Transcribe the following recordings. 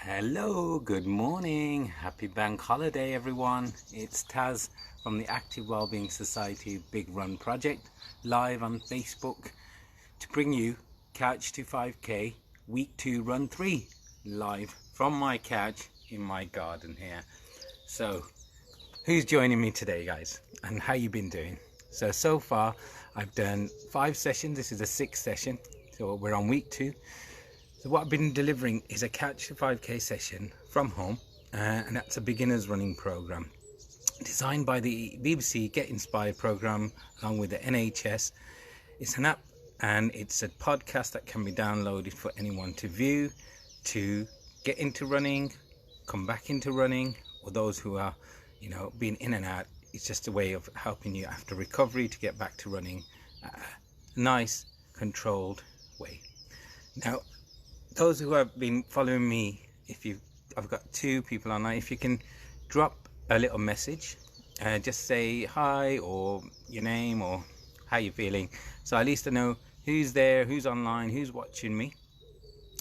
Hello, good morning, happy bank holiday everyone. It's Taz from the Active Wellbeing Society Big Run Project, live on Facebook to bring you Couch to 5K Week 2 Run 3, live from my couch in my garden here. So, who's joining me today, guys? And how you been doing? So far I've done 5 sessions. This is the 6th session, so we're on week 2. So what I've been delivering is a Couch to 5K session from home, and that's a beginner's running program designed by the BBC Get Inspired program along with the NHS. It's an app and it's a podcast that can be downloaded for anyone to view, to get into running, come back into running, or those who are, being in and out. It's just a way of helping you after recovery to get back to running a nice, controlled way. Now, those who have been following me, I've got 2 people online. If you can drop a little message, just say hi or your name or how you're feeling, so at least I know who's there, who's online, who's watching me.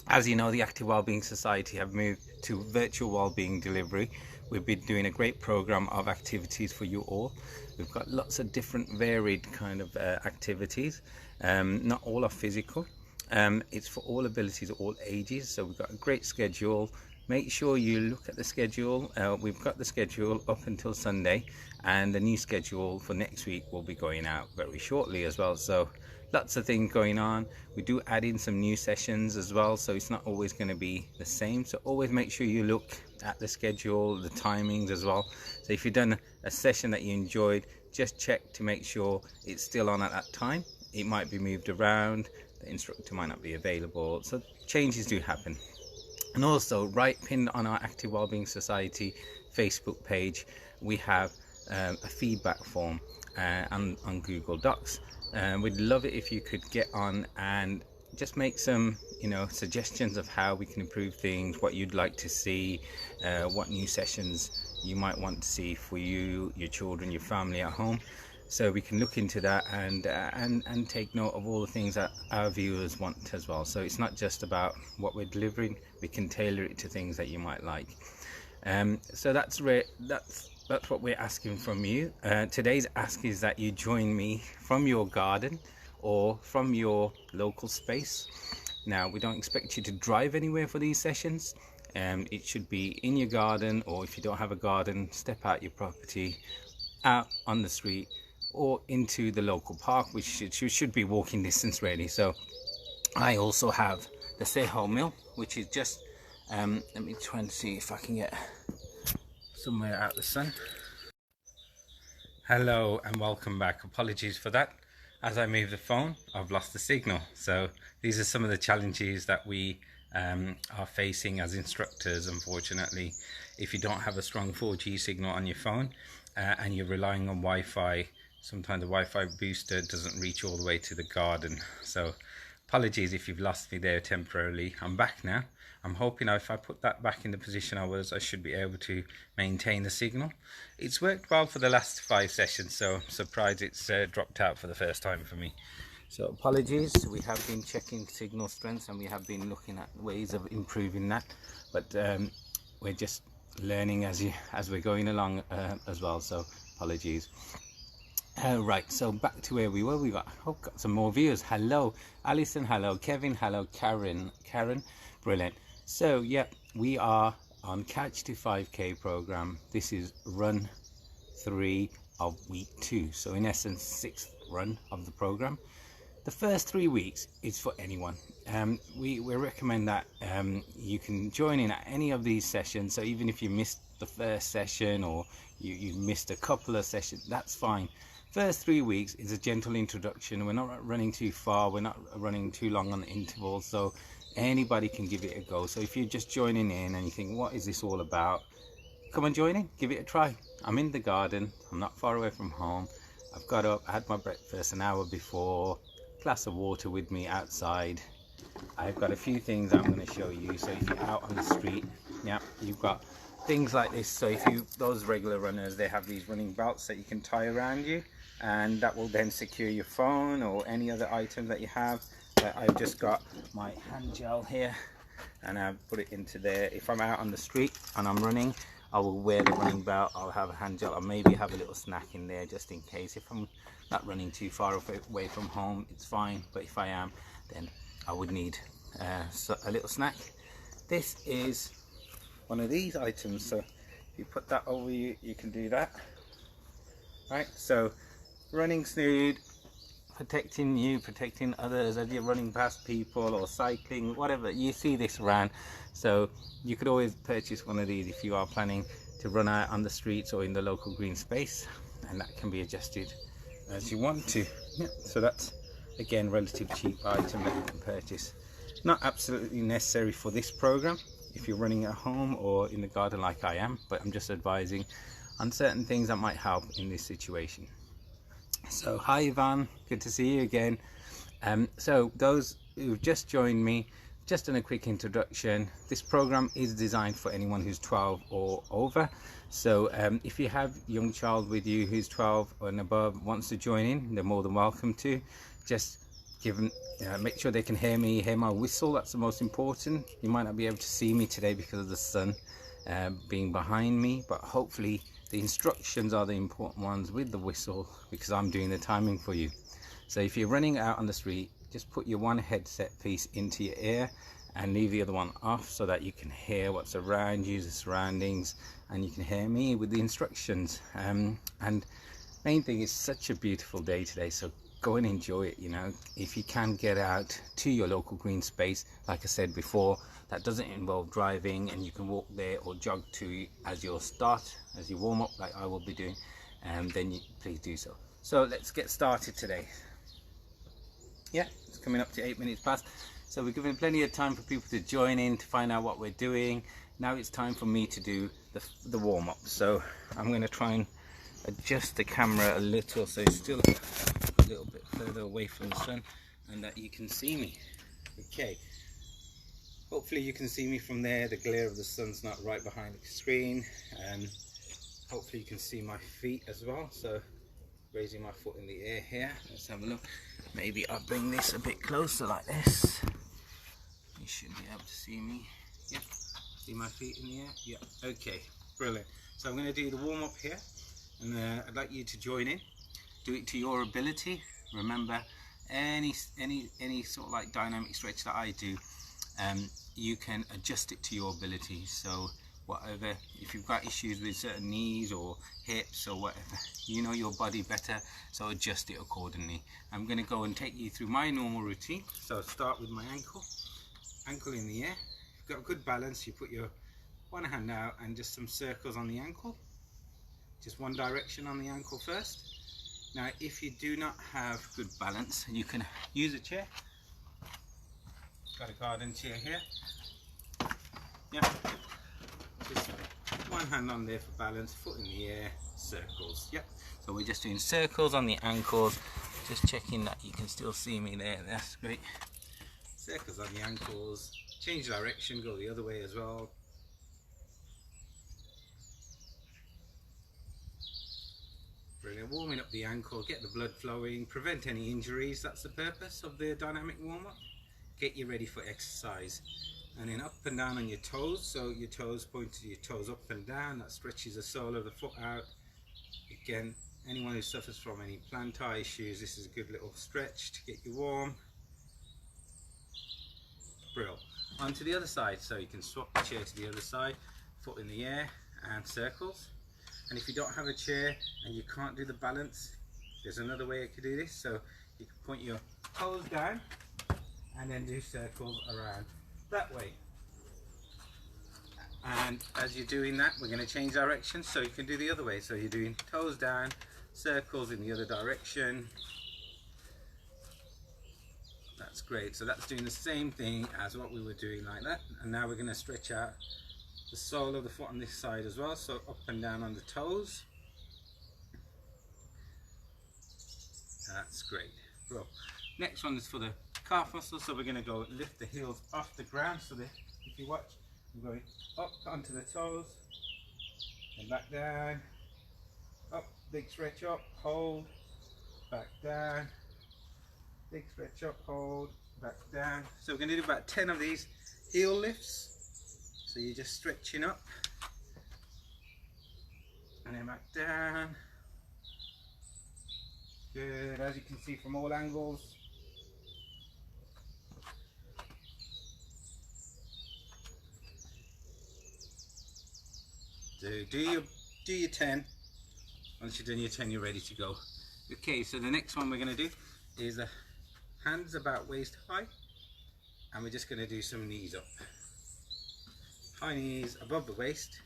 As you know, the Active Wellbeing Society have moved to virtual wellbeing delivery. We've been doing a great program of activities for you all. We've got lots of different varied kind of activities. Not all are physical. It's for all abilities, all ages, so we've got a great schedule. Make sure you look at the schedule. We've got the schedule up until Sunday, and the new schedule for next week will be going out very shortly as well. So lots of things going on. We do add in some new sessions as well, so it's not always going to be the same. So always make sure you look at the schedule, the timings as well. So if you've done a session that you enjoyed, just check to make sure it's still on at that time. It might be moved around, the instructor might not be available, so changes do happen. And also, right pinned on our Active Wellbeing Society Facebook page, we have a feedback form on Google Docs. We'd love it if you could get on and just make some suggestions of how we can improve things, what you'd like to see, what new sessions you might want to see for you, your children, your family at home. So we can look into that and take note of all the things that our viewers want as well. So it's not just about what we're delivering, we can tailor it to things that you might like. So that's what we're asking from you. Today's ask is that you join me from your garden or from your local space. Now, we don't expect you to drive anywhere for these sessions. It should be in your garden, or if you don't have a garden, step out your property, out on the street, or into the local park, which should be walking distance really. So I also have the Seho Mill, which is just let me try and see if I can get somewhere out the sun. Hello and welcome back. Apologies for that. As I move the phone, I've lost the signal. So these are some of the challenges that we are facing as instructors. Unfortunately, if you don't have a strong 4G signal on your phone and you're relying on Wi-Fi, sometimes the Wi-Fi booster doesn't reach all the way to the garden. So apologies if you've lost me there temporarily. I'm back now. I'm hoping if I put that back in the position I should be able to maintain the signal. It's worked well for the last 5 sessions, so I'm surprised it's dropped out for the first time for me. So apologies, we have been checking signal strengths and we have been looking at ways of improving that, but we're just learning as we're going along as well, so apologies. Right, so back to where we were. We got some more viewers. Hello Alison, hello Kevin, hello Karen, brilliant. So yeah, we are on Couch to 5K program. This is run 3 of week 2, so in essence 6th run of the program. The first 3 weeks is for anyone. We recommend that you can join in at any of these sessions. So even if you missed the first session or you missed a couple of sessions, that's fine. First 3 weeks is a gentle introduction. We're not running too far, we're not running too long on the intervals, so anybody can give it a go. So if you're just joining in and you think, what is this all about, come and join in, give it a try. I'm in the garden, I'm not far away from home. I've got up, I had my breakfast an hour before, glass of water with me outside. I've got a few things I'm going to show you. So if you're out on the street, yeah, you've got things like this. So if those regular runners, they have these running belts that you can tie around you, and that will then secure your phone or any other item that you have. I've just got my hand gel here, and I put it into there. If I'm out on the street and I'm running, I will wear the running belt. I'll have a hand gel, or maybe have a little snack in there just in case. If I'm not running too far away from home, it's fine, but if I am, then I would need a little snack. This is one of these items, so if you put that over you, you can do that. Right, so running snood, protecting you, protecting others as you're running past people or cycling, whatever. You see this around, so you could always purchase one of these if you are planning to run out on the streets or in the local green space, and that can be adjusted as you want to. Yeah, so that's again relative cheap item that you can purchase. Not absolutely necessary for this program if you're running at home or in the garden like I am, but I'm just advising on certain things that might help in this situation. So hi Yvonne, good to see you again. So those who've just joined me, just in a quick introduction, this program is designed for anyone who's 12 or over. So if you have a young child with you who's 12 and above, wants to join in, they're more than welcome to. Just give them, make sure they can hear me, hear my whistle. That's the most important. You might not be able to see me today because of the sun being behind me, but hopefully the instructions are the important ones with the whistle, because I'm doing the timing for you. So if you're running out on the street, just put your one headset piece into your ear and leave the other one off so that you can hear what's around you, the surroundings, and you can hear me with the instructions. And main thing, is such a beautiful day today, so go and enjoy it. You know, if you can get out to your local green space, like I said before, that doesn't involve driving, and you can walk there or jog to as your start, as you warm up like I will be doing, and then please do so. So let's get started today. Yeah, it's coming up to 8 minutes past, so we're giving plenty of time for people to join in to find out what we're doing. Now it's time for me to do the warm-up, so I'm going to try and adjust the camera a little so it's still a little bit further away from the sun and that you can see me. Okay, hopefully you can see me from there. The glare of the sun's not right behind the screen, and hopefully you can see my feet as well. So raising my foot in the air here, let's have a look. Maybe I'll bring this a bit closer like this. You should be able to see me. Yep, see my feet in the air. Yep, okay, brilliant. So I'm going to do the warm-up here, and I'd like you to join in. Do it to your ability. Remember, any sort of like dynamic stretch that I do, you can adjust it to your ability. So whatever, if you've got issues with certain knees or hips or whatever, you know your body better, so adjust it accordingly. I'm going to go and take you through my normal routine. So start with my ankle in the air. If you've got good balance, you put your one hand out and just some circles on the ankle, just one direction on the ankle first. Now if you do not have good balance, you can use a chair. Got a garden chair here. Yeah, just one hand on there for balance, foot in the air, circles. Yep, so we're just doing circles on the ankles, just checking that you can still see me there. That's great. Circles on the ankles, change direction, go the other way as well. Brilliant. Warming up the ankle, get the blood flowing, prevent any injuries. That's the purpose of the dynamic warm-up. Get you ready for exercise. And then up and down on your toes, so your toes, point to your toes up and down. That stretches the sole of the foot out. Again, anyone who suffers from any plantar issues, this is a good little stretch to get you warm. Brilliant. On to the other side, so you can swap the chair to the other side, foot in the air and circles. And if you don't have a chair and you can't do the balance, there's another way you could do this. So you can point your toes down and then do circles around that way. And as you're doing that, we're going to change direction, so you can do the other way. So you're doing toes down, circles in the other direction. That's great. So that's doing the same thing as what we were doing like that. And now we're going to stretch out the sole of the foot on this side as well, so up and down on the toes. That's great. Well, next one is for the calf muscle, so we're going to go lift the heels off the ground. So that if you watch, I'm going up onto the toes and back down, up, big stretch up, hold, back down, big stretch up, hold, back down. So we're going to do about 10 of these. heel lifts. So you're just stretching up and then back down. Good, as you can see from all angles. So do your 10. Once you've done your 10, you're ready to go. Okay, so the next one we're going to do is hands about waist high, and we're just going to do some knees up. High knees above the waist.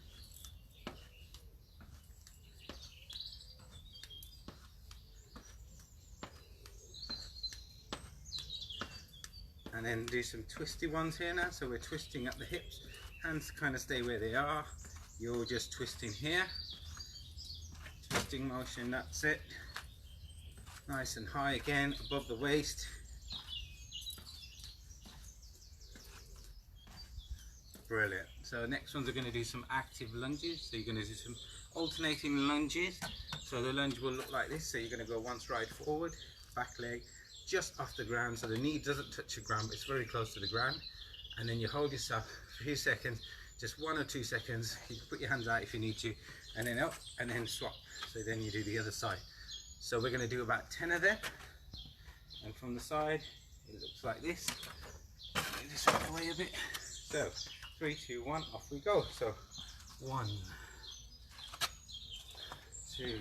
And then do some twisty ones here now. So we're twisting at the hips. Hands kind of stay where they are. You're just twisting here. Twisting motion, that's it. Nice and high again, above the waist. Brilliant. So next ones are going to do some active lunges. So you're going to do some alternating lunges. So the lunge will look like this. So you're going to go one stride forward, back leg just off the ground, so the knee doesn't touch the ground, but it's very close to the ground. And then you hold yourself for a few seconds, just 1 or 2 seconds. You can put your hands out if you need to, and then up, and then swap. So then you do the other side. So we're going to do about 10 of them. And from the side, it looks like this. Let me just walk away a bit. So 3, 2, 1, off we go. So 1, 2,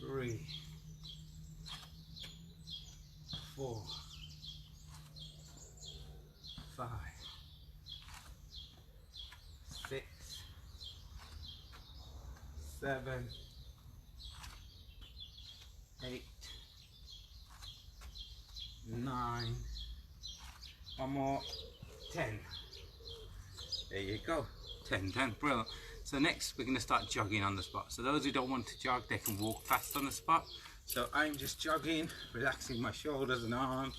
3, 4, 5, 6, 7, 8, 9, one more, 10. There you go, 10, brilliant. So next we're going to start jogging on the spot. So those who don't want to jog, they can walk fast on the spot. So I'm just jogging, relaxing my shoulders and arms,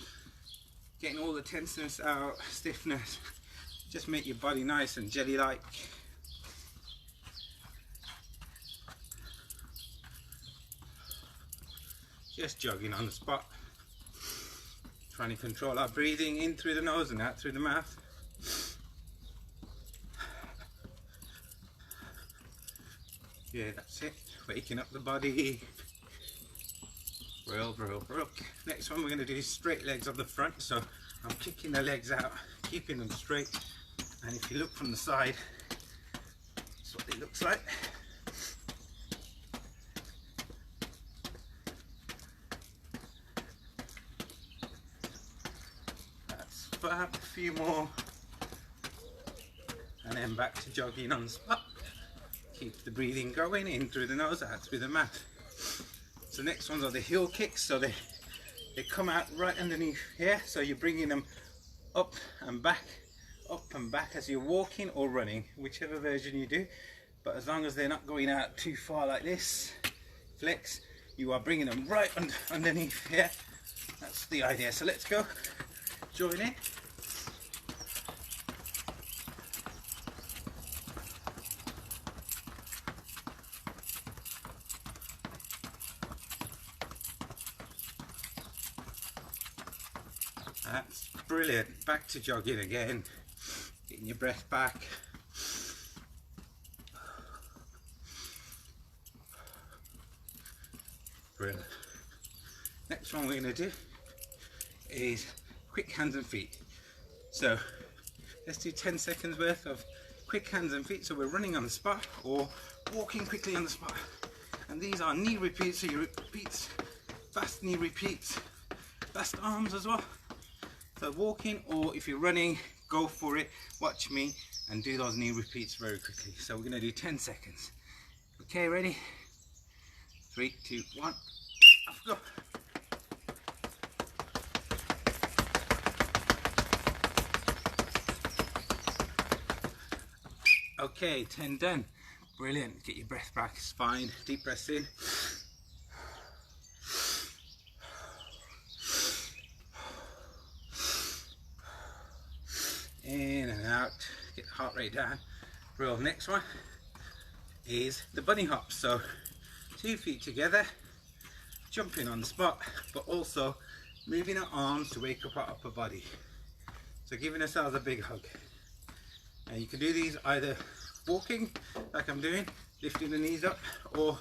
getting all the tenseness out, stiffness. Just make your body nice and jelly-like. Just jogging on the spot. Trying to control our breathing in through the nose and out through the mouth. Yeah, that's it. Waking up the body. Real. Next one we're going to do is straight legs up the front. So I'm kicking the legs out, keeping them straight. And if you look from the side, that's what it looks like. That's fab. A few more. And then back to jogging on the spot. Keep the breathing going, in through the nose, out through the mouth. So next ones are the heel kicks. So they come out right underneath here. So you're bringing them up and back as you're walking or running, whichever version you do. But as long as they're not going out too far like this, flex, you are bringing them right underneath here. That's the idea. So let's go. Join in. That's brilliant. Back to jogging again. Getting your breath back. Brilliant. Next one we're going to do is quick hands and feet. So let's do 10 seconds worth of quick hands and feet. So we're running on the spot or walking quickly on the spot. And these are knee repeats. So you repeats, fast knee repeats, fast arms as well. So walking, or if you're running, go for it. Watch me and do those knee repeats very quickly. So we're going to do 10 seconds. Okay, ready? 3, 2, 1, off we go. Okay, 10 done. Brilliant. Get your breath back, spine, deep breaths in. In and out, get the heart rate down. Real. Next one is the bunny hop. So 2 feet together, jumping on the spot, but also moving our arms to wake up our upper body. So giving ourselves a big hug. And you can do these either walking, like I'm doing, lifting the knees up, or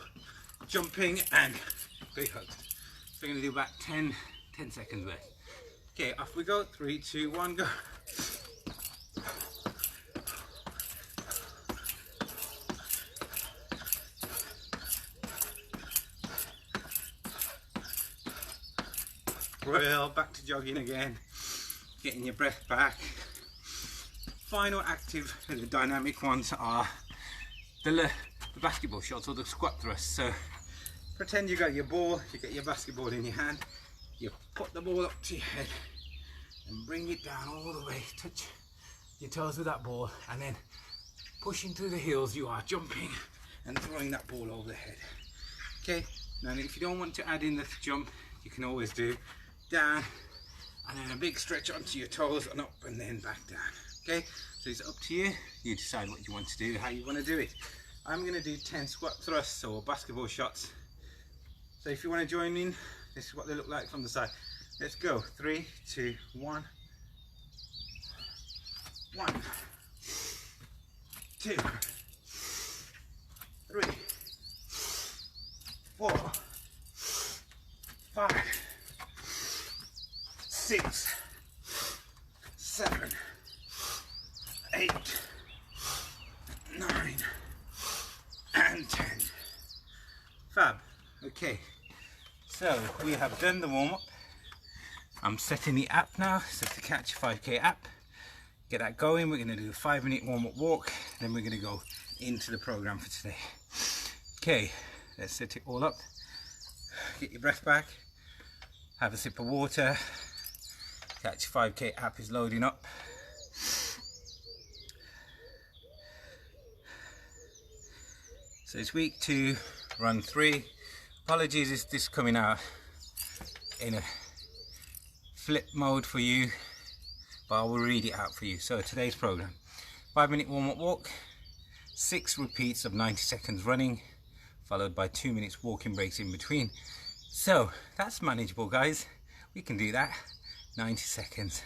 jumping and big hugs. So we're going to do about 10 seconds worth. Okay, off we go. 3, 2, 1, go. Well, back to jogging again, getting your breath back. Final active, the dynamic ones are the basketball shots or the squat thrusts. So pretend you got your ball, you get your basketball in your hand, you put the ball up to your head and bring it down all the way, touch your toes with that ball, and then pushing through the heels, you are jumping and throwing that ball over the head. Okay, now if you don't want to add in the jump, you can always do down and then a big stretch onto your toes and up and then back down. Okay, so it's up to you. You decide what you want to do, how you want to do it. I'm going to do 10 squat thrusts or basketball shots. So if you want to join in, this is what they look like from the side. Let's go. 3, 2, 1. 1, 2, 3, 4, 5, 6, 7, 8, 9, and 10. Fab. Okay, so we have done the warm-up. I'm setting the app now, so to catch 5k app. Get that going. We're going to do a 5-minute warm-up walk, then we're going to go into the program for today. Okay, let's set it all up. Get your breath back, have a sip of water. Catch 5k app is loading up. So it's week 2, run 3. Apologies if this is coming out in a flip mode for you, but I will read it out for you. So today's program: 5-minute warm-up walk, 6 repeats of 90 seconds running, followed by 2 minutes walking breaks in between. So that's manageable, guys. We can do that. 90 seconds.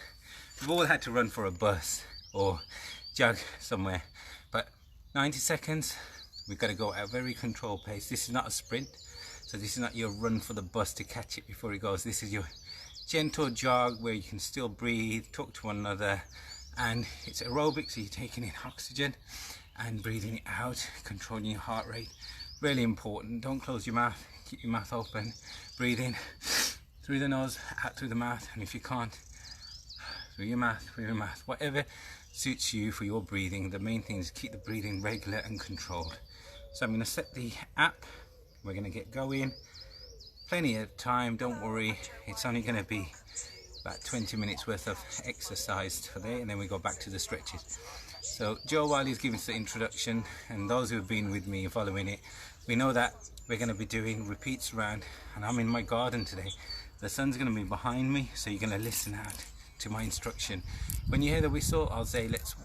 We've all had to run for a bus or jog somewhere, but 90 seconds, we've got to go at a very controlled pace. This is not a sprint, so this is not your run for the bus to catch it before it goes. This is your gentle jog where you can still breathe, talk to one another, and it's aerobic, so you're taking in oxygen and breathing it out, controlling your heart rate. Really important. Don't close your mouth, keep your mouth open, breathe in through the nose, out through the mouth, and if you can't, through your mouth, whatever suits you for your breathing. The main thing is keep the breathing regular and controlled. So I'm going to set the app, we're going to get going. Plenty of time, don't worry. It's only going to be about 20 minutes worth of exercise today, and then we go back to the stretches. So Joe, while he's giving us the introduction, and those who have been with me following it, we know that we're going to be doing repeats around, and I'm in my garden today. The sun's going to be behind me, so you're going to listen out to my instruction. When you hear the whistle, I'll say let's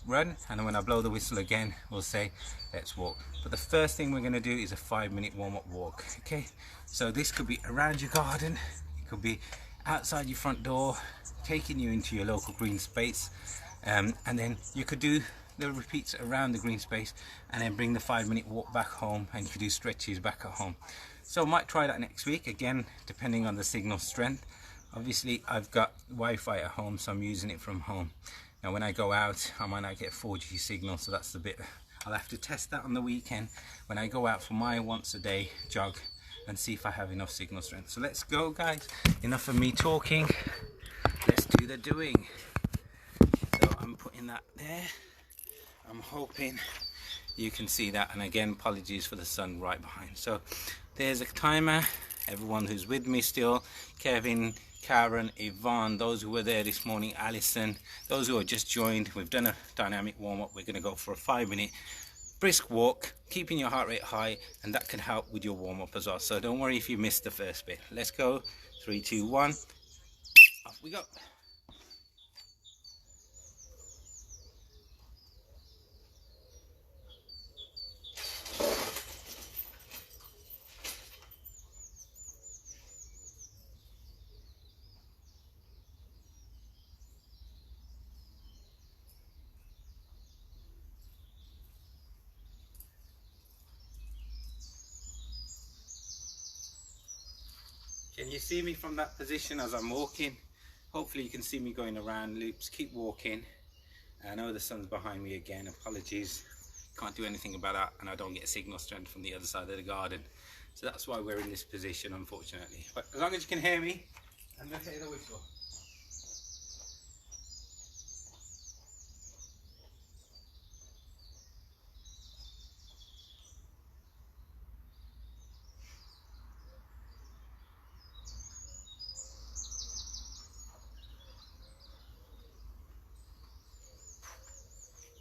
run, and then when I blow the whistle again, we'll say let's walk. But the first thing we're going to do is a 5-minute warm-up walk. Okay, so this could be around your garden, it could be outside your front door, taking you into your local green space, and then you could do the repeats around the green space and then bring the 5-minute walk back home, and you could do stretches back at home. So I might try that next week, again depending on the signal strength. Obviously I've got Wi-Fi at home, so I'm using it from home. Now when I go out, I might not get 4G signal, so that's the bit I'll have to test that on the weekend when I go out for my once a day jog and see if I have enough signal strength. So let's go, guys. Enough of me talking, let's do the doing. So I'm putting that there. I'm hoping you can see that, and again apologies for the sun right behind. So there's a timer. Everyone who's with me still, Kevin, Karen, Yvonne, those who were there this morning, Alison, those who have just joined, we've done a dynamic warm-up. We're going to go for a 5-minute brisk walk, keeping your heart rate high, and that can help with your warm-up as well. So don't worry if you missed the first bit. Let's go. 3, 2, 1, off we go. Can you see me from that position as I'm walking? Hopefully you can see me going around loops. Keep walking. I know the sun's behind me again, apologies. Can't do anything about that, and I don't get signal strength from the other side of the garden. So that's why we're in this position, unfortunately. But as long as you can hear me, I'm going to hear the whistle.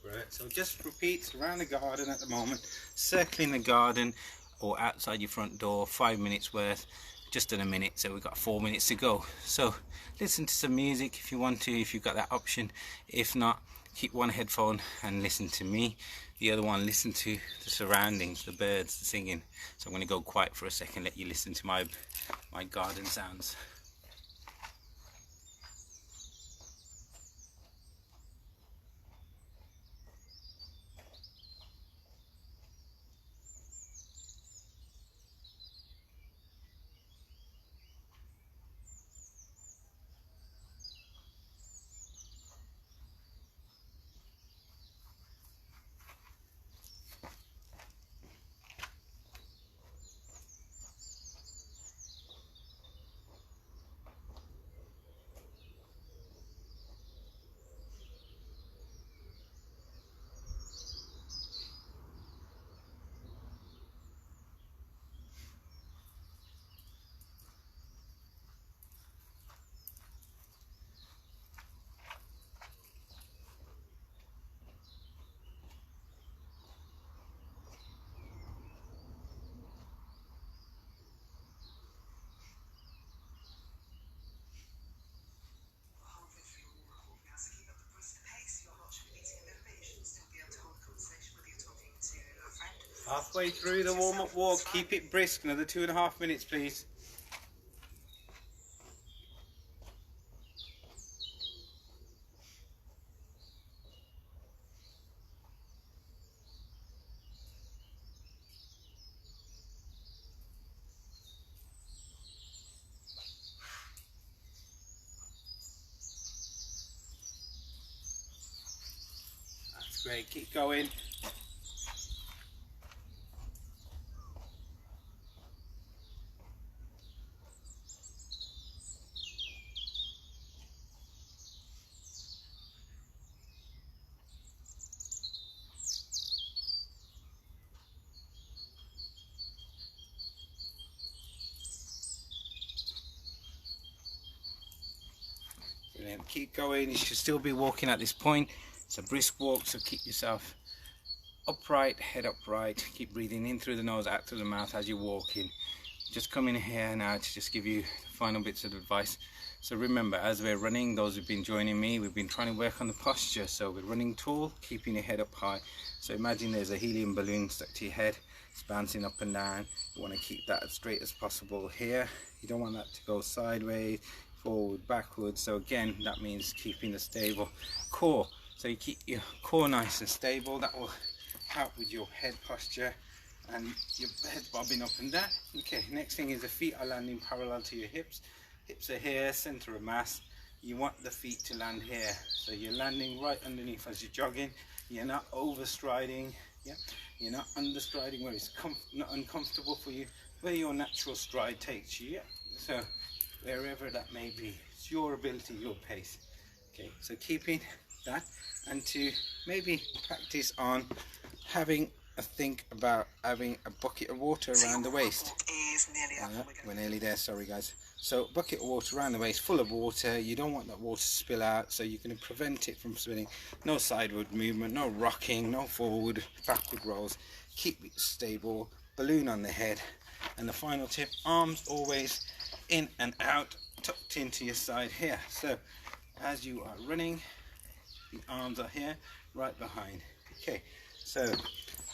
Right, so just repeat around the garden at the moment, circling the garden or outside your front door, 5 minutes worth, just in a minute, so we've got 4 minutes to go. So listen to some music if you want to, if you've got that option. If not, keep one headphone and listen to me, the other one listen to the surroundings, the birds, the singing. So I'm going to go quiet for a second, let you listen to my garden sounds. Halfway through the warm-up walk, keep it brisk, another 2.5 minutes please. That's great, keep going. Brilliant. Keep going, you should still be walking at this point. It's a brisk walk, so keep yourself upright, head upright, keep breathing in through the nose, out through the mouth as you're walking. Just come in here now to just give you the final bits of advice. So remember, as we're running, those who've been joining me, we've been trying to work on the posture. So we're running tall, keeping your head up high. So imagine there's a helium balloon stuck to your head, it's bouncing up and down. You want to keep that as straight as possible here. You don't want that to go sideways, forward, backwards. So again, that means keeping a stable core. So you keep your core nice and stable. That will help with your head posture and your head bobbing up and down. Okay, next thing is the feet are landing parallel to your hips. Hips are here, center of mass. You want the feet to land here. So you're landing right underneath as you're jogging. You're not overstriding. Yeah, you're not understriding where it's not uncomfortable for you, where your natural stride takes you. Yeah, so wherever that may be, it's your ability, your pace. Okay, so keeping that, and to maybe practice on having a think about having a bucket of water around the waist. We're nearly there, sorry guys. So bucket of water around the waist, full of water. You don't want that water to spill out, so you're going to prevent it from spilling. No sideward movement, no rocking, no forward, backward rolls. Keep it stable, balloon on the head. And the final tip, arms always in and out, tucked into your side here. So as you are running, the arms are here, right behind. Okay, so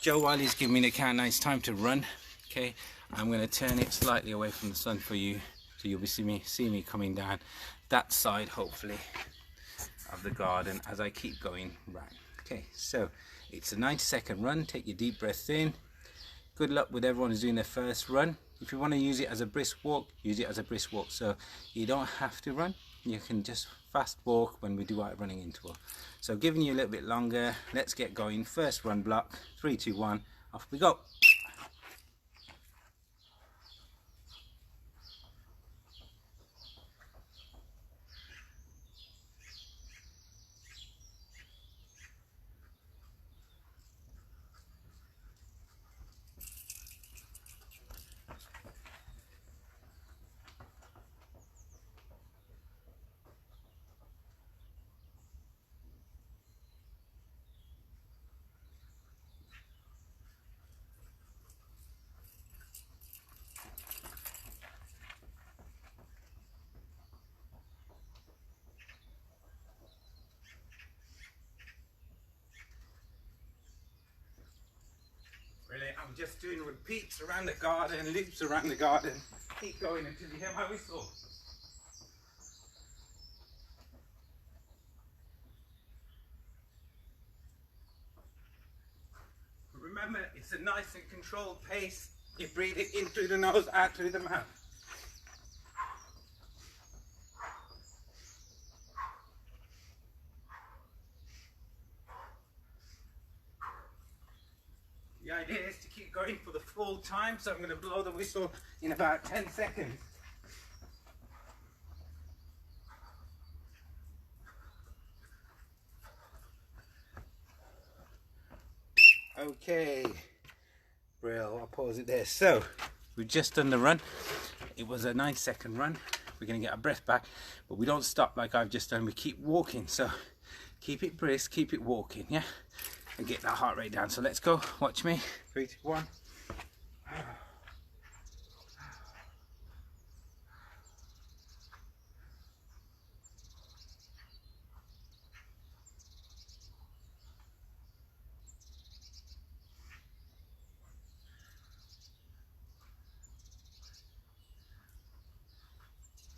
Joe, while he's giving me the count, now it's time to run. Okay, I'm going to turn it slightly away from the sun for you, so you'll be see me coming down that side, hopefully, of the garden as I keep going round. Okay, so it's a 90-second run. Take your deep breath in, good luck with everyone who's doing their first run. If you want to use it as a brisk walk, use it as a brisk walk. So you don't have to run. You can just fast walk when we do our running interval. So giving you a little bit longer. Let's get going. First run block. 3, 2, 1. Off we go. Brilliant. I'm just doing repeats around the garden, loops around the garden. Keep going until you hear my whistle. Remember, it's a nice and controlled pace. You breathe it in through the nose, out through the mouth. The idea is to keep going for the full time, so I'm going to blow the whistle in about 10 seconds. Okay, Brill, I'll pause it there. So, we've just done the run. It was a 9-second run. We're going to get our breath back, but we don't stop like I've just done. We keep walking, so keep it brisk, keep it walking, yeah? And get that heart rate down. So let's go, watch me. 3, 2, 1.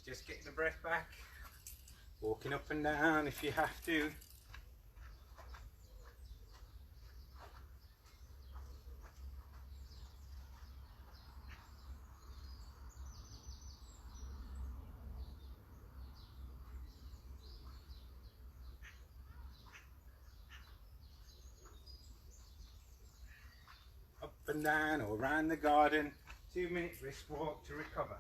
Just getting the breath back, walking up and down if you have to. Up and down or around the garden, 2-minute brisk walk to recover.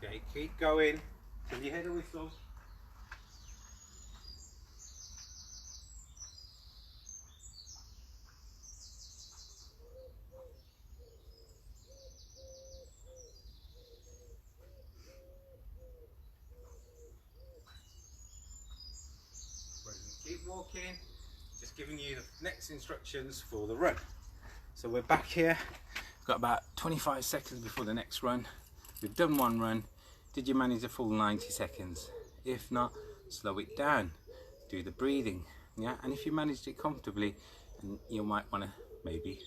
Okay, keep going till you hear the whistles. Keep walking, just giving you the next instructions for the run. So we're back here, got about 25 seconds before the next run. We've done one run. Did you manage a full 90 seconds? If not, slow it down. Do the breathing, yeah? And if you managed it comfortably, and you might want to maybe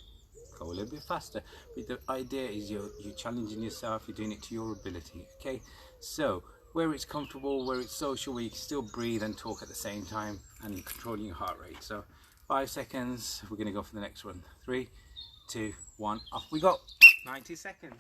go a little bit faster. But the idea is you're challenging yourself, you're doing it to your ability, okay? So, where it's comfortable, where it's social, where you can still breathe and talk at the same time and controlling your heart rate. So, 5 seconds, we're going to go for the next one. 3, 2, 1, off we go. 90 seconds.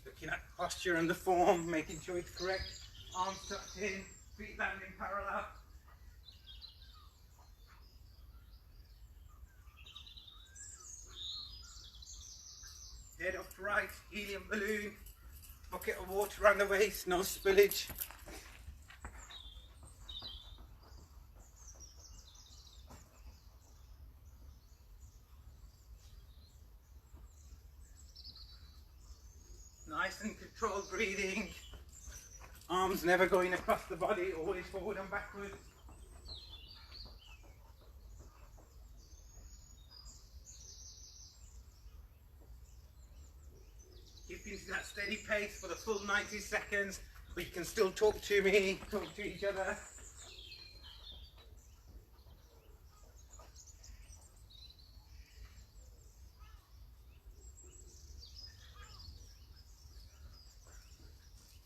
Looking at posture and the form, making sure it's correct. Arms tucked in, feet landing parallel. Head upright, helium balloon, bucket of water around the waist, no spillage. Nice and controlled breathing. Arms never going across the body, always forward and backward. that steady pace for the full 90 seconds, but you can still talk to me, talk to each other.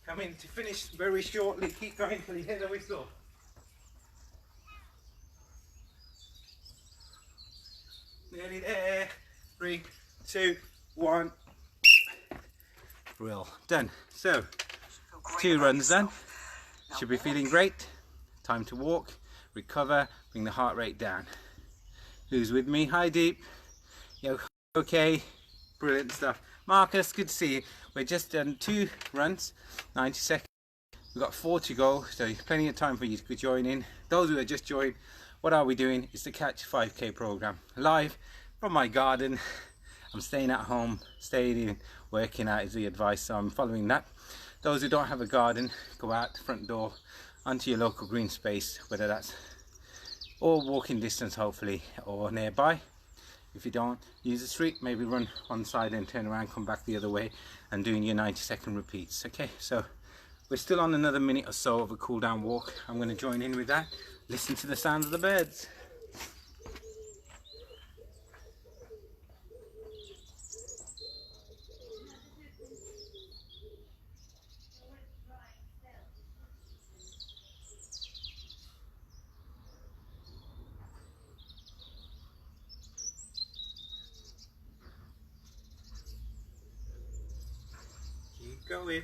Coming to finish very shortly. Keep going till you hear the whistle. Nearly there. 3, 2, 1. Well done. So 2 runs done. Should be feeling great. Time to walk, recover, bring the heart rate down. Who's with me? Hi Deep. Yo, okay. Brilliant stuff. Marcus, good to see you. We're just done 2 runs, 90 seconds. We've got 4 to go, so plenty of time for you to join in. Those who have just joined, what are we doing? It's the Catch 5K program, live from my garden. I'm staying at home, staying in, working out is the advice, so I'm following that. Those who don't have a garden, go out the front door, onto your local green space, whether that's all walking distance hopefully, or nearby. If you don't, use the street, maybe run one side and turn around, come back the other way, and doing your 90-second repeats. Okay, so we're still on another minute or so of a cool down walk. I'm going to join in with that. Listen to the sounds of the birds. Keep going.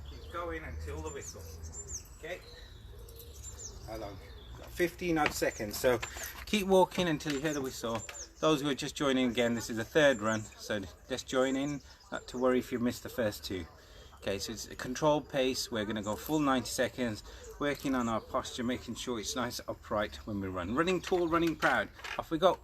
Keep going until the whistle. Okay, how long? 15 odd seconds, so keep walking until you hear the whistle. Those who are just joining again, this is the 3rd run, so just join in, not to worry if you missed the first 2. Okay, so it's a controlled pace. We're going to go full 90 seconds, working on our posture, making sure it's nice upright when we run. Running tall, running proud. Off we go.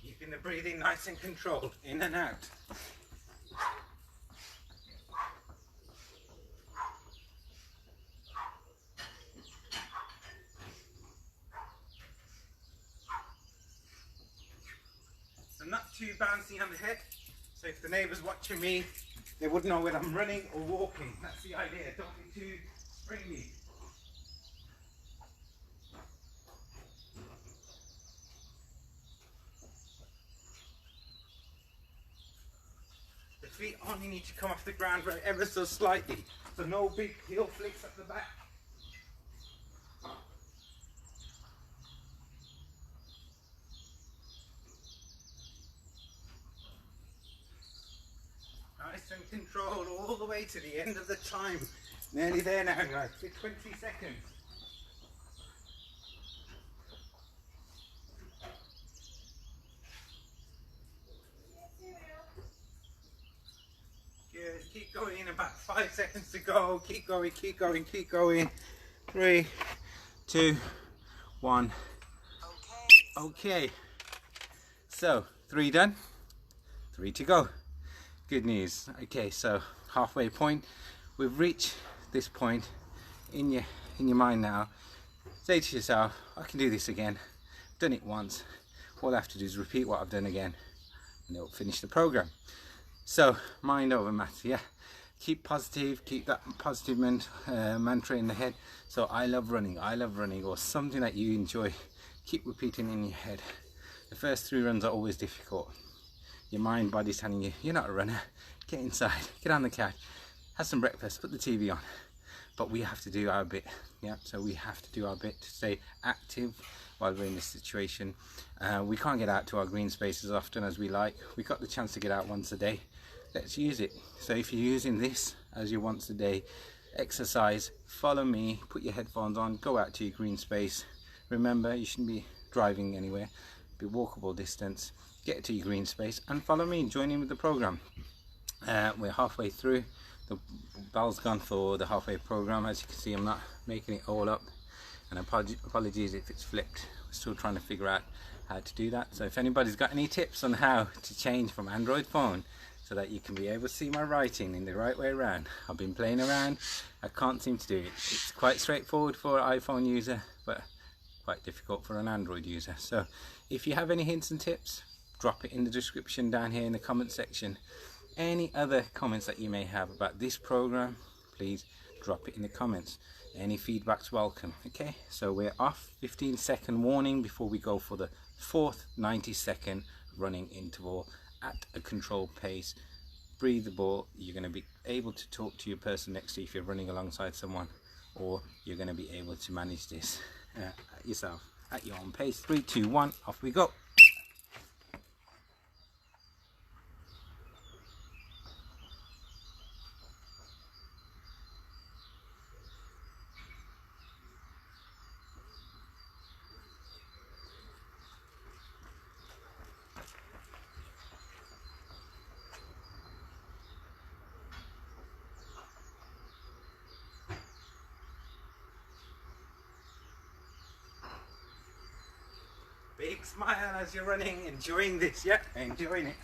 Keeping the breathing nice and controlled, in and out. So not too bouncy on the head, so if the neighbour's watching me, they wouldn't know whether I'm running or walking. That's the idea, don't be too springy. The feet only need to come off the ground ever so slightly, so no big heel flicks at the back. Nice and controlled all the way to the end of the time. Nearly there now guys, 20 seconds. Good, keep going, about 5 seconds to go. Keep going, keep going, keep going. 3, 2, 1. Okay. So 3 done, 3 to go. Good news. Okay, so halfway point. We've reached this point in your mind now. Say to yourself, I can do this again. I've done it once. All I have to do is repeat what I've done again, and it'll finish the program. So mind over matter, yeah. Keep positive, keep that positive mantra in the head. So I love running, or something that you enjoy. Keep repeating in your head. The first 3 runs are always difficult. Your mind, body's telling you, you're not a runner. Get inside, get on the couch, have some breakfast, put the TV on. But we have to do our bit, yeah. So we have to do our bit to stay active while we're in this situation. We can't get out to our green spaces as often as we like. We got the chance to get out once a day. Let's use it. So if you're using this as your once a day exercise, follow me, put your headphones on, go out to your green space. Remember, you shouldn't be driving anywhere. be walkable distance. Get to your green space and follow me, join in with the program. We're halfway through. The bell's gone for the halfway program. As you can see, I'm not making it all up, and apologies if it's flipped. We're still trying to figure out how to do that. So if anybody's got any tips on how to change from Android phone so that you can be able to see my writing in the right way around, I've been playing around, I can't seem to do it. It's quite straightforward for an iPhone user, but quite difficult for an Android user. So if you have any hints and tips, drop it in the description down here in the comment section. Any other comments that you may have about this program, please drop it in the comments. Any feedback's welcome. Okay, so we're off. 15-second warning before we go for the fourth 90-second running interval at a controlled pace. Breathable. You're going to be able to talk to your person next to you if you're running alongside someone, or you're going to be able to manage this yourself at your own pace. 3, 2, 1, off we go. Big smile as you're running, enjoying this, yeah, enjoying it.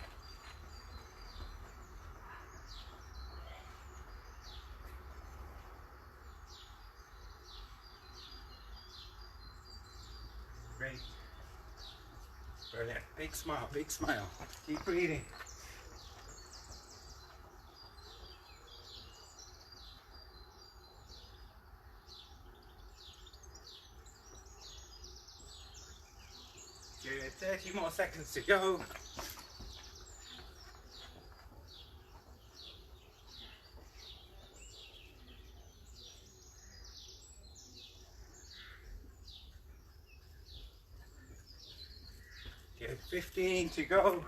Great. Brilliant. Big smile, big smile. Keep breathing. Good, 30 more seconds to go. Good, 15 to go.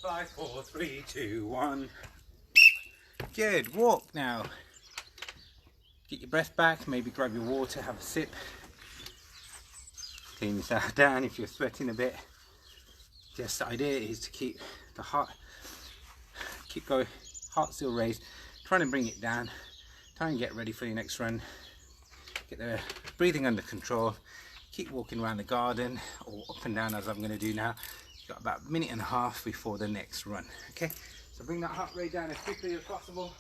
5, 4, 3, 2, 1. Good, walk now. Get your breath back, maybe grab your water, have a sip. Clean yourself down if you're sweating a bit. Just the idea is to keep the heart, heart still raised, trying to bring it down. Try and get ready for your next run. Get the breathing under control. Keep walking around the garden or up and down as I'm going to do now. You've got about a minute and a half before the next run. Okay, so bring that heart rate down as quickly as possible.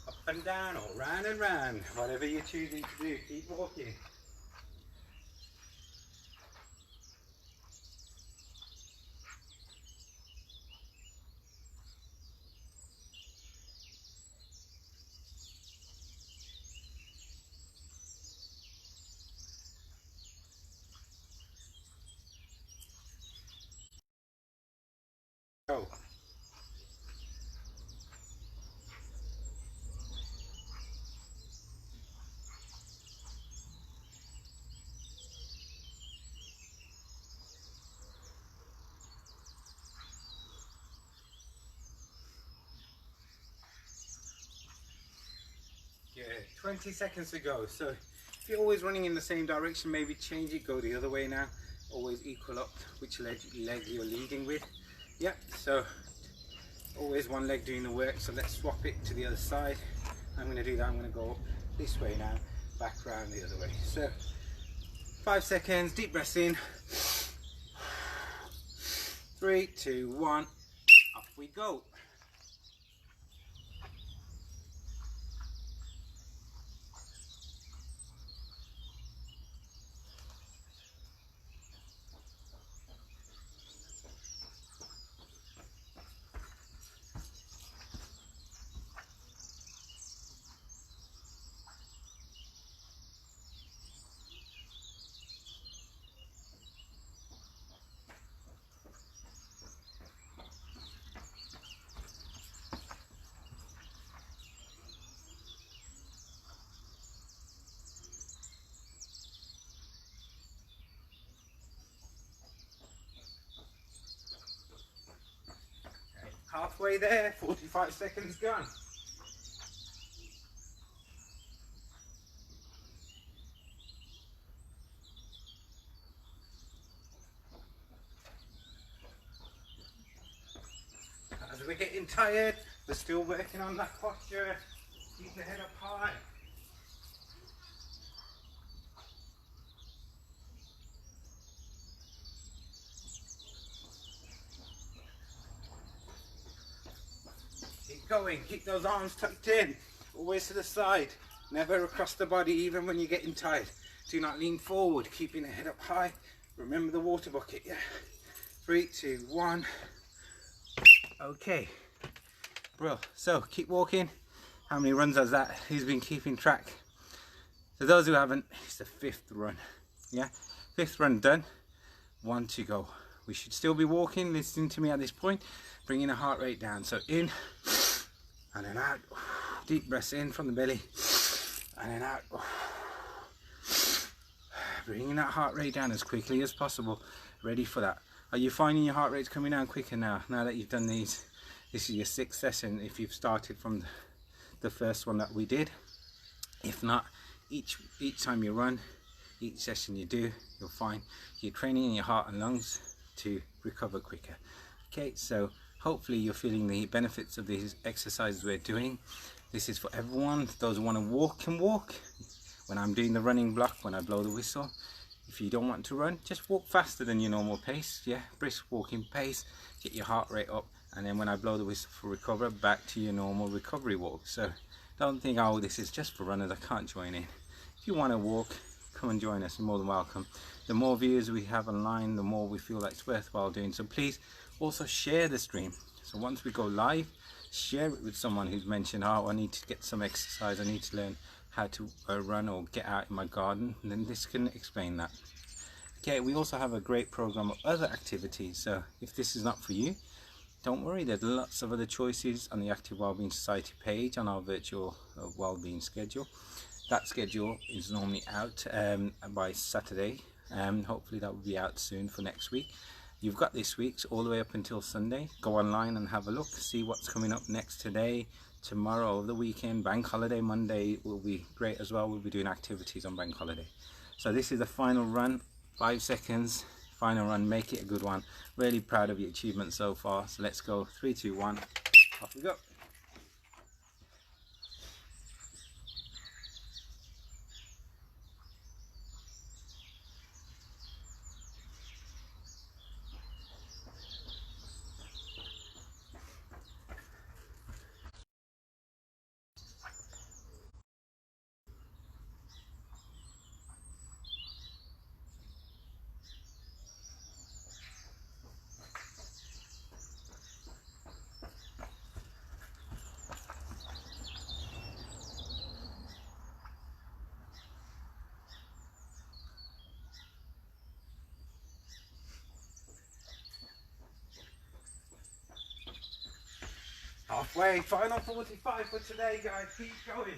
Up and down or round and round, whatever you're choosing to do, keep walking. Go. Good, 20 seconds to go. So if you're always running in the same direction, maybe change it, go the other way now. Always equal up which leg you're leading with. Yep, so always one leg doing the work. So let's swap it to the other side. I'm going to do that. I'm going to go this way now, back round the other way. So 5 seconds, deep breaths in. 3, 2, 1, off we go. halfway there, 45 seconds gone. As we're getting tired, we're still working on that posture. Keep the head up high. Keep going, keep those arms tucked in, always to the side, never across the body even when you're getting tired. Do not lean forward, keeping the head up high. Remember the water bucket, yeah? 3, 2, 1. Okay, bro, so keep walking. How many runs has that? Who's been keeping track? For those who haven't, it's the 5th run, yeah? 5th run done, 1 to go. We should still be walking, listening to me at this point, bringing the heart rate down. So in, and then out. Deep breaths in from the belly, and then out. Bringing that heart rate down as quickly as possible. Ready for that. Are you finding your heart rate's coming down quicker now that you've done these? This is your 6th session if you've started from the first one that we did. If not, each time you run, each session you do, you'll find you're training in your heart and lungs to recover quicker. Okay, so hopefully you're feeling the benefits of these exercises we're doing. This is for everyone. Those who want to walk can walk. When I'm doing the running block, when I blow the whistle, if you don't want to run, just walk faster than your normal pace. Yeah, brisk walking pace, get your heart rate up, and then when I blow the whistle for recover, back to your normal recovery walk. So don't think, oh, this is just for runners, I can't join in. If you want to walk, come and join us, you're more than welcome. The more viewers we have online, the more we feel like it's worthwhile doing. So please also share the stream. So once we go live, share it with someone who's mentioned, oh, I need to get some exercise, I need to learn how to run or get out in my garden, and then this can explain that. Okay, we also have a great program of other activities, so if this is not for you, don't worry, there's lots of other choices on the Active Wellbeing Society page on our virtual wellbeing schedule. That schedule is normally out by Saturday. Hopefully that will be out soon for next week. You've got this week's all the way up until Sunday. Go online and have a look, see what's coming up next today, tomorrow, over the weekend. Bank holiday Monday will be great as well. We'll be doing activities on bank holiday. So this is the final run, 5 seconds, final run, make it a good one. Really proud of your achievement so far. So let's go, 3, 2, 1, off we go. Halfway, final 45 for today, guys. Keep going.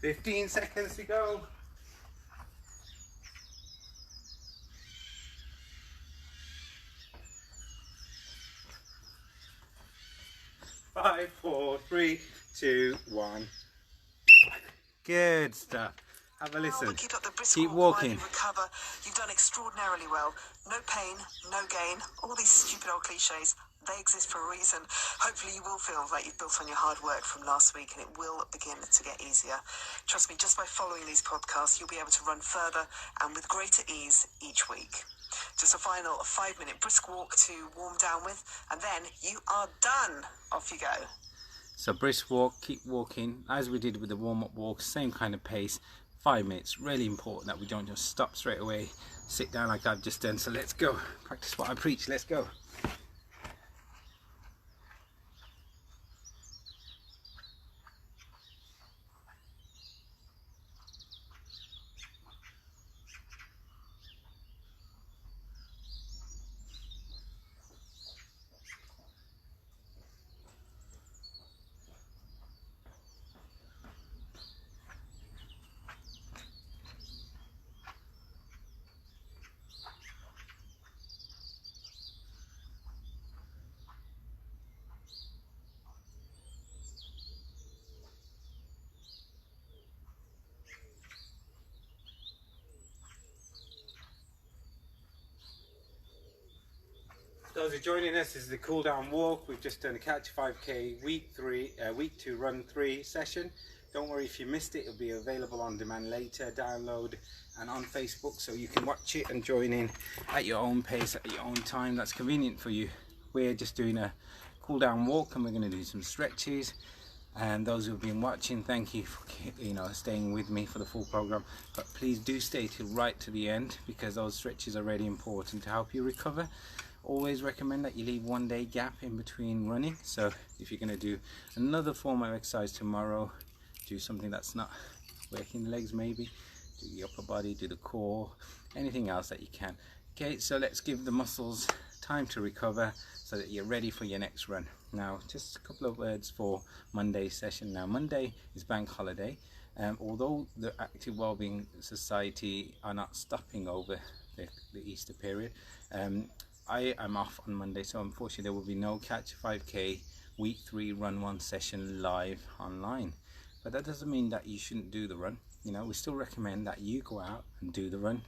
"15 seconds to go." Five, 4, 3, 2, 1. Good stuff. Have a listen. Keep up the brisk Keep walk walking. while you recover. You've done extraordinarily well. No pain, no gain. All these stupid old cliches, they exist for a reason. Hopefully you will feel like you've built on your hard work from last week and it will begin to get easier. Trust me, just by following these podcasts, you'll be able to run further and with greater ease each week. Just a final 5-minute brisk walk to warm down with, and then you are done. Off you go. So brisk walk, keep walking, as we did with the warm-up walk, same kind of pace, 5 minutes. Really important that we don't just stop straight away, sit down like I've just done. So let's go, practice what I preach, let's go. Those who are joining us, this is the cool down walk. We've just done a Catch 5K week 2 run 3 session. Don't worry if you missed it, it'll be available on demand later, download and on Facebook, so you can watch it and join in at your own pace, at your own time that's convenient for you. We're just doing a cool down walk and we're going to do some stretches. And those who've been watching, thank you for staying with me for the full program, but please do stay right to the end, because those stretches are really important to help you recover. Always recommend that you leave 1 day gap in between running. So if you're going to do another form of exercise tomorrow, do something that's not working the legs, maybe do the upper body, do the core, anything else that you can. Okay, so let's give the muscles time to recover so that you're ready for your next run. Now, just a couple of words for Monday's session. Now, Monday is bank holiday. Although the Active Wellbeing Society are not stopping over the Easter period, I am off on Monday, so unfortunately there will be no Catch 5K week 3 run 1 session live online. But that doesn't mean that you shouldn't do the run. We still recommend that you go out and do the run.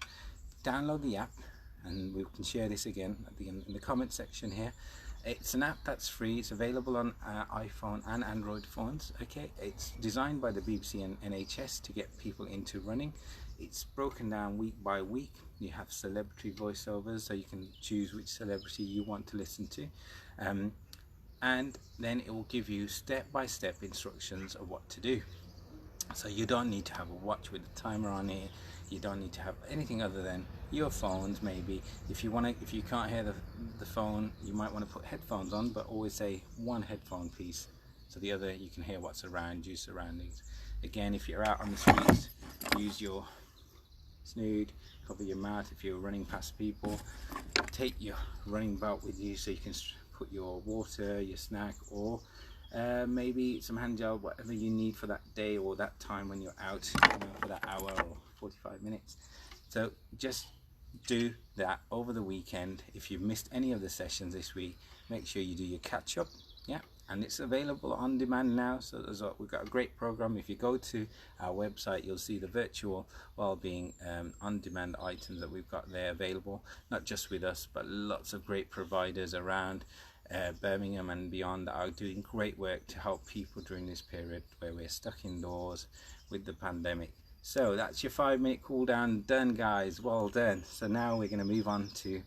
Download the app, and we can share this again in the comment section here. It's an app that's free. It's available on iPhone and Android phones. Okay, it's designed by the BBC and NHS to get people into running. It's broken down week by week. You have celebrity voiceovers, so you can choose which celebrity you want to listen to, and then it will give you step-by-step instructions of what to do. So you don't need to have a watch with a timer on it. You don't need to have anything other than your phones. Maybe if you can't hear the phone, you might want to put headphones on, but always say one headphone piece, so the other you can hear what's around you, surroundings. Again, if you're out on the streets, use your snood, cover your mouth. If you're running past people, take your running belt with you so you can put your water, your snack, or maybe some hand gel, whatever you need for that day or that time when you're out, for that hour or 45 minutes. So just do that over the weekend. If you've missed any of the sessions this week, make sure you do your catch up. Yeah, and it's available on demand now. So we've got a great program. If you go to our website, you'll see the virtual wellbeing on demand items that we've got there available, not just with us, but lots of great providers around Birmingham and beyond that are doing great work to help people during this period where we're stuck indoors with the pandemic. So that's your 5-minute cool down done, guys. Well done. So now we're going to move on to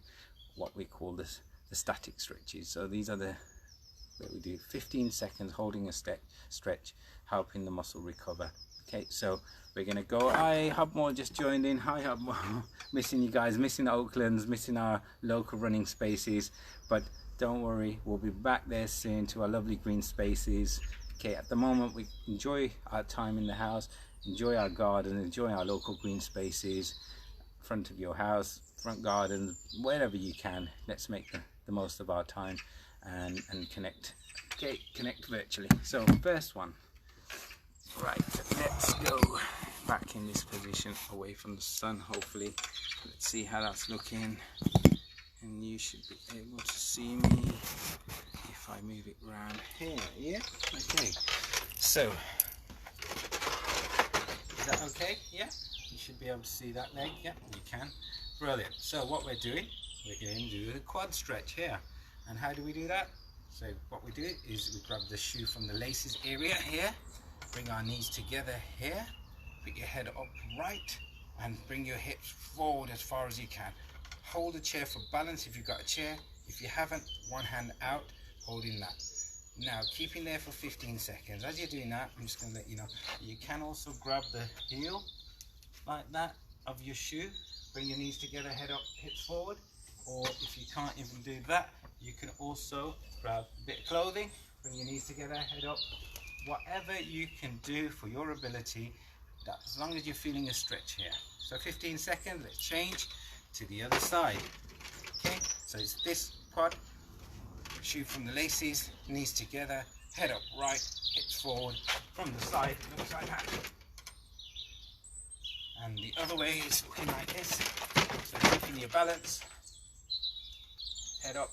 what we call the static stretches. So these are where we do 15 seconds holding a stretch, helping the muscle recover. Okay, so we're going to go. Hi Hubmore, just joined in. Hi Hubmore. Missing you guys, missing the Oaklands, missing our local running spaces, but don't worry, we'll be back there soon to our lovely green spaces. Okay, at the moment we enjoy our time in the house, enjoy our garden, enjoy our local green spaces, front of your house, front garden, wherever you can. Let's make the most of our time and connect. Okay, connect virtually. So first one, right, let's go back in this position away from the sun. Hopefully, let's see how that's looking, and you should be able to see me if I move it around here. Yeah, okay, so is that okay? Yeah, you should be able to see that leg. Yeah, you can. Brilliant. So what we're doing, we're going to do the quad stretch here. And how do we do that? So what we do is we grab the shoe from the laces area here, bring our knees together here, put your head upright and bring your hips forward as far as you can. Hold the chair for balance if you've got a chair. If you haven't, one hand out, holding that. Now keeping there for 15 seconds. As you're doing that, I'm just going to let you know, you can also grab the heel like that of your shoe, bring your knees together, head up, hips forward, or if you can't even do that, you can also grab a bit of clothing, bring your knees together, head up, whatever you can do for your ability, that as long as you're feeling a stretch here. So 15 seconds, let's change to the other side. Okay, so it's this quad, shoe from the laces, knees together, head up right, hips forward, from the side, looks like that. And the other way is looking like this, so keeping your balance, head up,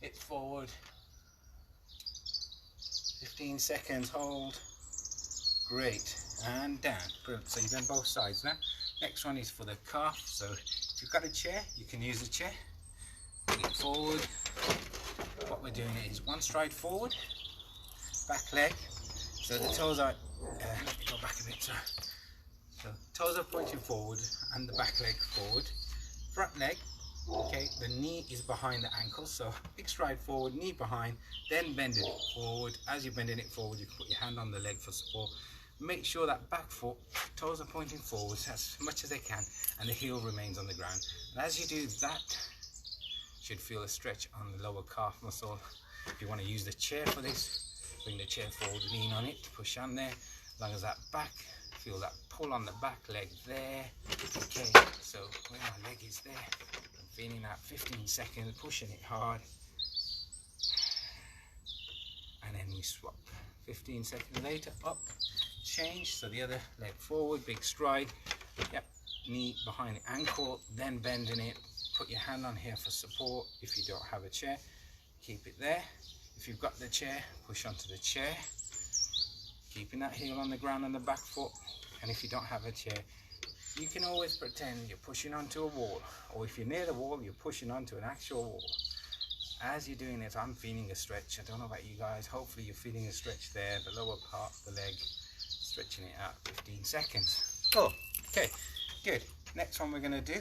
hips forward, 15 seconds, hold, great, and down. Brilliant. So you've done both sides now. Next one is for the calf. So if you've got a chair, you can use a chair. bring it forward. What we're doing is one stride forward, back leg, so the toes are, let me go back a bit, so toes are pointing forward and the back leg forward, front leg, okay, the knee is behind the ankle, so big stride forward, knee behind, then bending it forward. As you're bending it forward, you can put your hand on the leg for support. Make sure that back foot, toes are pointing forwards as much as they can, and the heel remains on the ground. And as you do that, you should feel a stretch on the lower calf muscle. If you want to use the chair for this, bring the chair forward, lean on it, push on there. As long as that back, feel that pull on the back leg there. Okay, so when my leg is there, I'm feeling that 15 seconds, pushing it hard. And then we swap. 15 seconds later, up, change. So the other leg forward, big stride. Yep, knee behind the ankle, then bending it. Put your hand on here for support. If you don't have a chair, keep it there. If you've got the chair, push onto the chair, keeping that heel on the ground on the back foot. And if you don't have a chair, you can always pretend you're pushing onto a wall, or if you're near the wall, you're pushing onto an actual wall. As you're doing it, I'm feeling a stretch. I don't know about you guys, hopefully you're feeling a stretch there, the lower part of the leg, stretching it out 15 seconds. Oh, okay, good. Next one we're going to do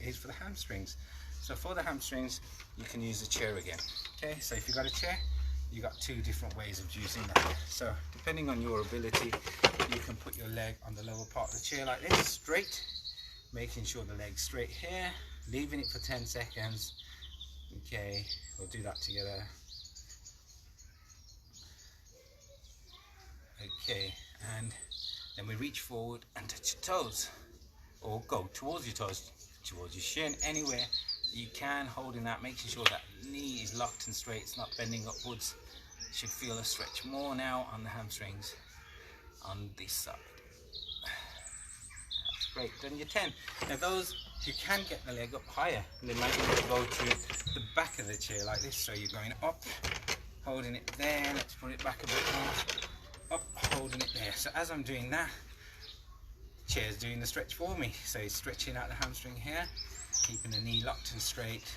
is for the hamstrings. So for the hamstrings, you can use the chair again. Okay, so if you've got a chair, you've got two different ways of using that. So depending on your ability, you can put your leg on the lower part of the chair like this, straight, making sure the leg's straight here, leaving it for 10 seconds. Okay, we'll do that together. Okay, and then we reach forward and touch your toes, or go towards your toes, towards your shin, anywhere you can, holding that, making sure that knee is locked and straight, it's not bending upwards. You should feel a stretch more now on the hamstrings on this side. That's great. Done your 10. Now those, you can get the leg up higher, and they might need to go to the back of the chair like this. So you're going up, holding it there. Let's put it back a bit more. Up, holding it there. So as I'm doing that, the chair's doing the stretch for me. So it's stretching out the hamstring here, keeping the knee locked and straight.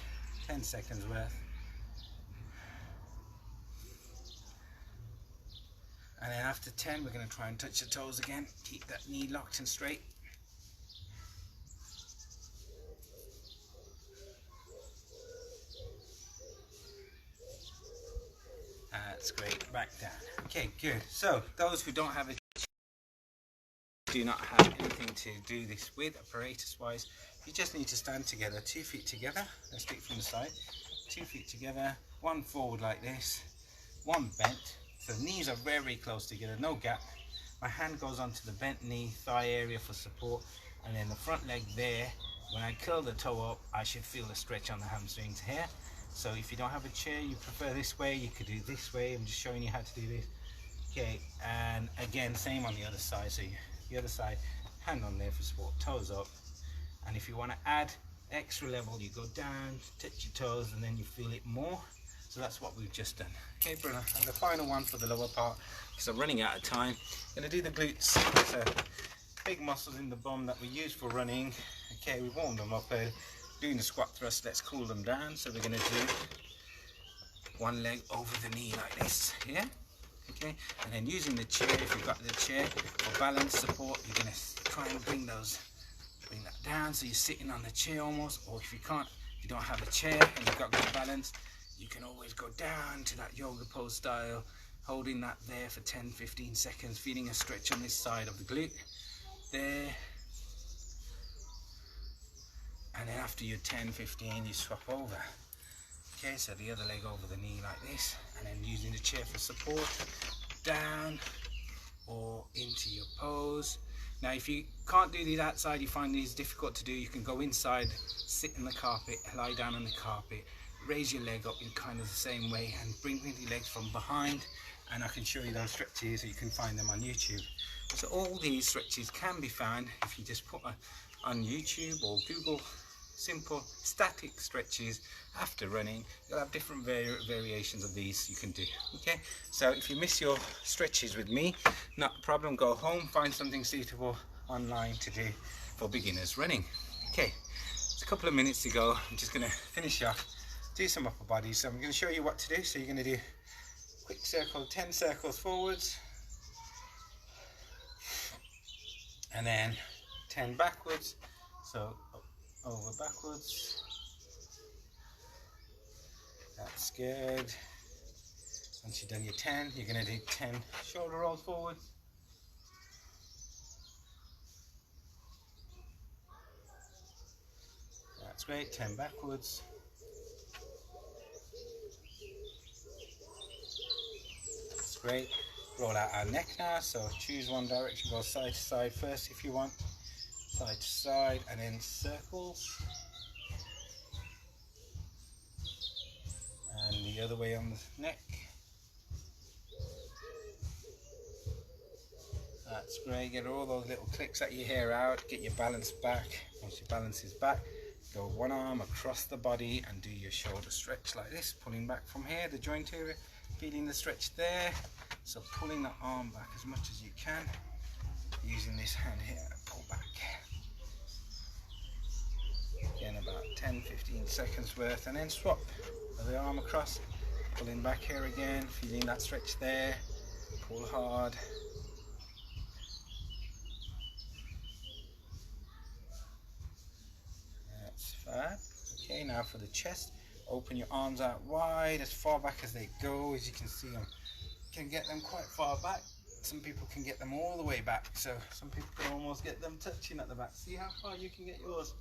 10 seconds worth. And then after 10, we're going to try and touch the toes again. Keep that knee locked and straight. That's great. Back down. Okay, good. So those who don't have a do not have anything to do this with apparatus wise, you just need to stand together, 2 feet together. Let's do it from the side. 2 feet together, one forward like this, one bent. So knees are very close together, no gap. My hand goes onto the bent knee, thigh area for support, and then the front leg there. When I curl the toe up, I should feel a stretch on the hamstrings here. So if you don't have a chair, you prefer this way, you could do this way. I'm just showing you how to do this. Okay, and again, same on the other side. So the other side, hand on there for support, toes up. And if you want to add extra level, you go down, touch your toes, and then you feel it more. So that's what we've just done. Okay, Bruno, and the final one for the lower part, because I'm running out of time. I'm going to do the glutes. So big muscles in the bum that we use for running. Okay, we warmed them up. Doing the squat thrust, let's cool them down. So we're going to do one leg over the knee like this, yeah? Okay, and then using the chair, if you've got the chair for balance support, you're going to try and bring that down so you're sitting on the chair almost. Or if you can't, if you don't have a chair and you've got good balance, you can always go down to that yoga pose style, holding that there for 10-15 seconds, feeling a stretch on this side of the glute there. And then after your 10-15, you swap over. Okay, so the other leg over the knee like this, and then using the chair for support, down or into your pose. Now if you can't do these outside, you find these difficult to do, you can go inside, sit in the carpet, lie down on the carpet, raise your leg up in kind of the same way, and bring the legs from behind, and I can show you those stretches, so you can find them on YouTube. So all these stretches can be found if you just put on YouTube or Google simple static stretches after running. You'll have different variations of these you can do. Okay, so if you miss your stretches with me, not a problem, go home, find something suitable online to do for beginners running. Okay, it's a couple of minutes to go. I'm just going to finish off do some upper body. So I'm going to show you what to do. So you're going to do quick circle, 10 circles forwards, and then 10 backwards. So over backwards. That's good. Once you've done your 10, you're going to do 10 shoulder rolls forwards. That's great. 10 backwards. That's great. Roll out our neck now. So choose one direction, go side to side first if you want. Side to side, and then circles. And the other way on the neck. That's great. Get all those little clicks at your hair out. Get your balance back. Once your balance is back, go one arm across the body and do your shoulder stretch like this. Pulling back from here, the joint area. Feeling the stretch there. So pulling the arm back as much as you can. Using this hand here to pull back. Again, about 10-15 seconds worth, and then swap the arm across. Pulling back here again. Feeling that stretch there. Pull hard. Fab. Okay, now for the chest, open your arms out wide, as far back as they go. As you can see, you can get them quite far back. Some people can get them all the way back, so some people can almost get them touching at the back. See how far you can get yours.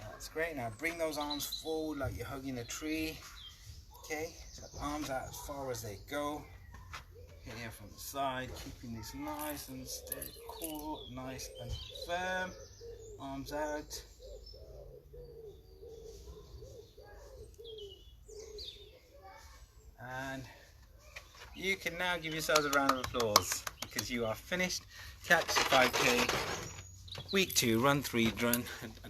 That's great. Now bring those arms forward like you're hugging a tree. Okay, so arms out as far as they go. Get here from the side, keeping this nice and steady, cool, nice and firm. Arms out. And you can now give yourselves a round of applause because you are finished. Catch 5K. Week 2, run 3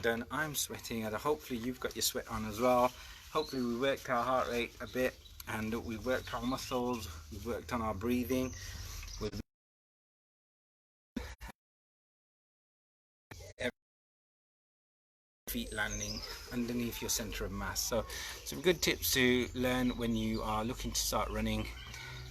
done. I'm sweating, and hopefully you've got your sweat on as well. Hopefully we worked our heart rate a bit, and we worked our muscles, we worked on our breathing with feet landing underneath your center of mass. So some good tips to learn when you are looking to start running.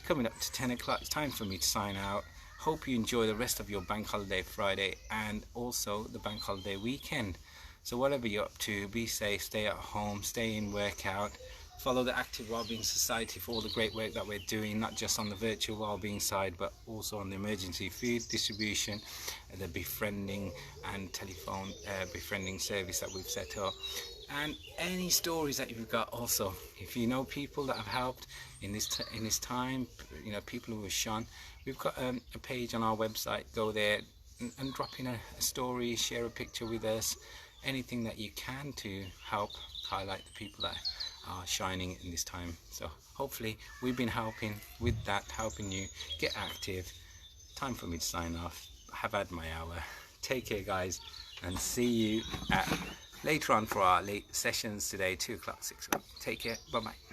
Coming up to 10 o'clock, it's time for me to sign out. Hope you enjoy the rest of your bank holiday Friday and also the bank holiday weekend. So whatever you're up to, be safe, stay at home, stay in, work out. Follow the Active Wellbeing Society for all the great work that we're doing, not just on the virtual wellbeing side, but also on the emergency food distribution, the befriending and telephone befriending service that we've set up. And any stories that you've got also, if you know people that have helped in this time, you know, people who have shone, we've got a page on our website. Go there and drop in a story, share a picture with us, anything that you can to help highlight the people that are shining in this time. So hopefully we've been helping with that, helping you get active. Time for me to sign off. Have had my hour. Take care guys, and see you later on for our late sessions today, 2 o'clock, 6 o'clock. Take care. Bye bye.